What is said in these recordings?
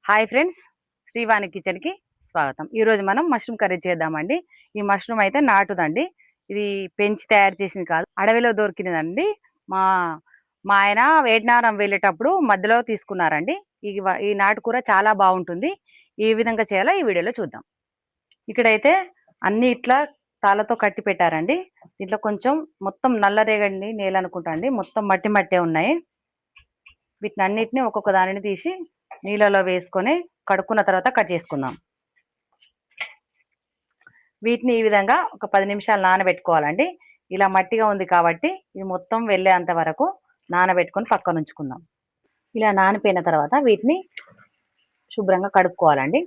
Hi friends, Srivani కిచెన్కి స్వాగతం. ఈరోజు మనం మష్రూమ్ కర్రీ చేద్దామండి. ఈ మష్రూమ్ అయితే నాటుదండి. ఇది పెంచి తయారు చేసింది కాదు, అడవిలో దొరికినదండి. మా మా ఆయన వేటనారం వెళ్ళేటప్పుడు మధ్యలో తీసుకున్నారండి. ఈ నాటుకూర చాలా బాగుంటుంది. ఏ విధంగా చేయాలో ఈ వీడియోలో చూద్దాం. ఇక్కడైతే అన్ని ఇట్లా తాళ్ళతో కట్టి పెట్టారండి. దీంట్లో కొంచెం మొత్తం నల్లరేగండి నేల అనుకుంటా అండి, మొత్తం మట్టి మట్టే ఉన్నాయి. వీటిని అన్నిటిని ఒక్కొక్క దానిని తీసి నీళ్ళలో వేసుకొని కడుక్కున్న తర్వాత కట్ చేసుకుందాం. వీటిని ఈ విధంగా ఒక 10 నిమిషాలు నానబెట్టుకోవాలండి. ఇలా మట్టిగా ఉంది కాబట్టి ఇది మొత్తం వెళ్ళేంత వరకు నానబెట్టుకొని పక్కన ఉంచుకుందాం. ఇలా నానిపోయిన తర్వాత వీటిని శుభ్రంగా కడుక్కోవాలండి.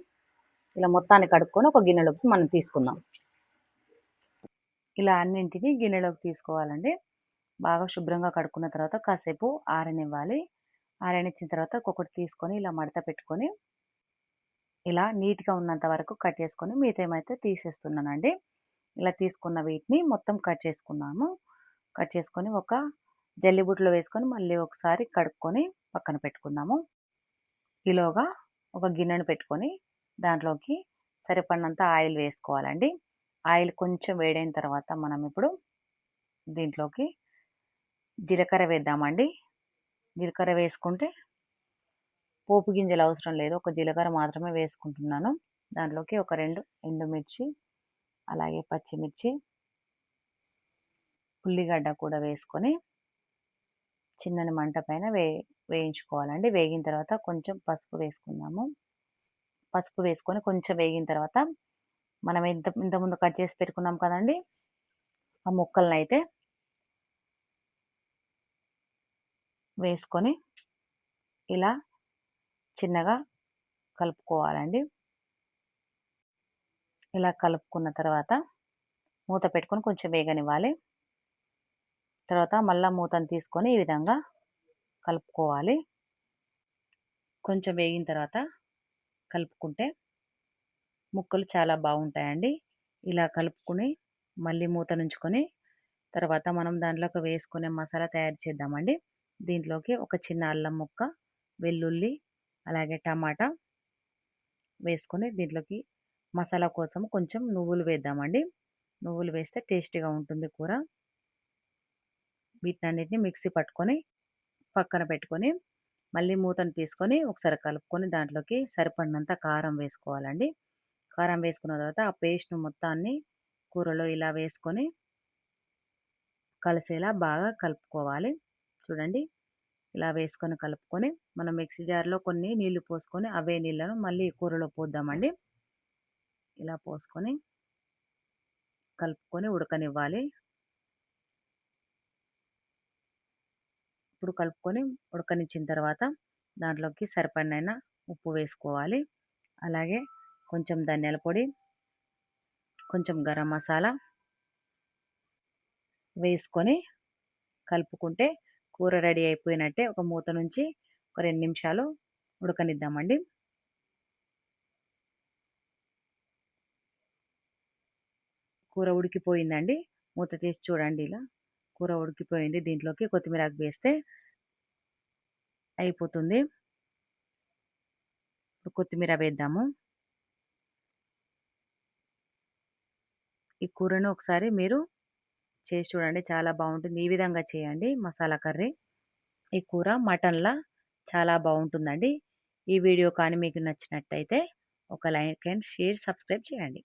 ఇలా మొత్తాన్ని కడుక్కొని ఒక గిన్నెలోకి మనం తీసుకుందాం. ఇలా అన్నింటినీ గిన్నెలోకి తీసుకోవాలండి. బాగా శుభ్రంగా కడుక్కున్న తర్వాత కాసేపు ఆరనివ్వాలి. ఆరనిచ్చిన తర్వాత ఒక్కొక్కటి తీసుకొని ఇలా మడత పెట్టుకొని ఇలా నీట్గా ఉన్నంత వరకు కట్ చేసుకొని మిగతామైతే తీసేస్తున్నానండి. ఇలా తీసుకున్న వీటిని మొత్తం కట్ చేసుకున్నాము. కట్ చేసుకొని ఒక జల్లిబుట్టలో వేసుకొని మళ్ళీ ఒకసారి కడుక్కొని పక్కన పెట్టుకుందాము. ఈలోగా ఒక గిన్నెను పెట్టుకొని దాంట్లోకి సరిపడినంత ఆయిల్ వేసుకోవాలండి. ఆయిల్ కొంచెం వేడైన తర్వాత మనం ఇప్పుడు దీంట్లోకి జీలకర్ర వేద్దామండి. జీలకర్ర వేసుకుంటే పోపు గింజలు అవసరం లేదు, ఒక జీలకర్ర మాత్రమే వేసుకుంటున్నాను. దాంట్లోకి ఒక 2 ఎండుమిర్చి, అలాగే పచ్చిమిర్చి, ఉల్లిగడ్డ కూడా వేసుకొని చిన్నని మంట పైన వేయించుకోవాలండి. వేగిన తర్వాత కొంచెం పసుపు వేసుకుందాము. పసుపు వేసుకొని కొంచెం వేగిన తర్వాత మనం ఇంతకుముందు కట్ చేసి పెట్టుకున్నాం కదండి, ఆ ముక్కలను అయితే వేసుకొని ఇలా చిన్నగా కలుపుకోవాలండి. ఇలా కలుపుకున్న తర్వాత మూత పెట్టుకొని కొంచెం వేగనివ్వాలి. తర్వాత మళ్ళీ మూతను తీసుకొని ఈ విధంగా కలుపుకోవాలి. కొంచెం వేగిన తర్వాత కలుపుకుంటే ముక్కలు చాలా బాగుంటాయండి. ఇలా కలుపుకొని మళ్ళీ మూత నుంచుకొని తర్వాత మనం దాంట్లోకి వేసుకునే మసాలా తయారు చేద్దామండి. దీంట్లోకి ఒక చిన్న అల్లం ముక్క, వెల్లుల్లి, అలాగే టమాటా వేసుకొని దీంట్లోకి మసాలా కోసం కొంచెం నువ్వులు వేద్దామండి. నువ్వులు వేస్తే టేస్టీగా ఉంటుంది కూర. వీటన్నిటిని మిక్సీ పట్టుకొని పక్కన పెట్టుకొని మళ్ళీ మూతను తీసుకొని ఒకసారి కలుపుకొని దాంట్లోకి సరిపడినంత కారం వేసుకోవాలండి. కారం వేసుకున్న తర్వాత ఆ పేస్ట్ను మొత్తాన్ని కూరలో ఇలా వేసుకొని కలిసేలా బాగా కలుపుకోవాలి. చూడండి, ఇలా వేసుకొని కలుపుకొని మనం మిక్సీ జార్లో కొన్ని నీళ్లు పోసుకొని అవే నీళ్ళను మళ్ళీ కూరలో పోద్దామండి. ఇలా పోసుకొని కలుపుకొని ఉడకనివ్వాలి. ఇప్పుడు కలుపుకొని ఉడకనిచ్చిన తర్వాత దాంట్లోకి సరిపడిన ఉప్పు వేసుకోవాలి. అలాగే కొంచెం ధనియాల పొడి, కొంచెం గరం మసాలా వేసుకొని కలుపుకుంటే కూర రెడీ అయిపోయినట్టే. ఒక మూత నుంచి ఒక 2 నిమిషాలు ఉడకనిద్దామండి. కూర ఉడికిపోయిందండి. మూత తీసి చూడండి, ఇలా కూర ఉడికిపోయింది. దీంట్లోకి కొత్తిమీర ఆకు వేస్తే అయిపోతుంది. ఇప్పుడు కొత్తిమీర వేద్దాము. ఈ కూరను ఒకసారి మీరు చేసి చూడండి, చాలా బాగుంటుంది. ఈ విధంగా చేయండి మసాలా కర్రీ. ఈ కూర మటన్లా చాలా బాగుంటుందండి. ఈ వీడియో కానీ మీకు నచ్చినట్టయితే ఒక లైక్ అండ్ షేర్, సబ్స్క్రైబ్ చేయండి.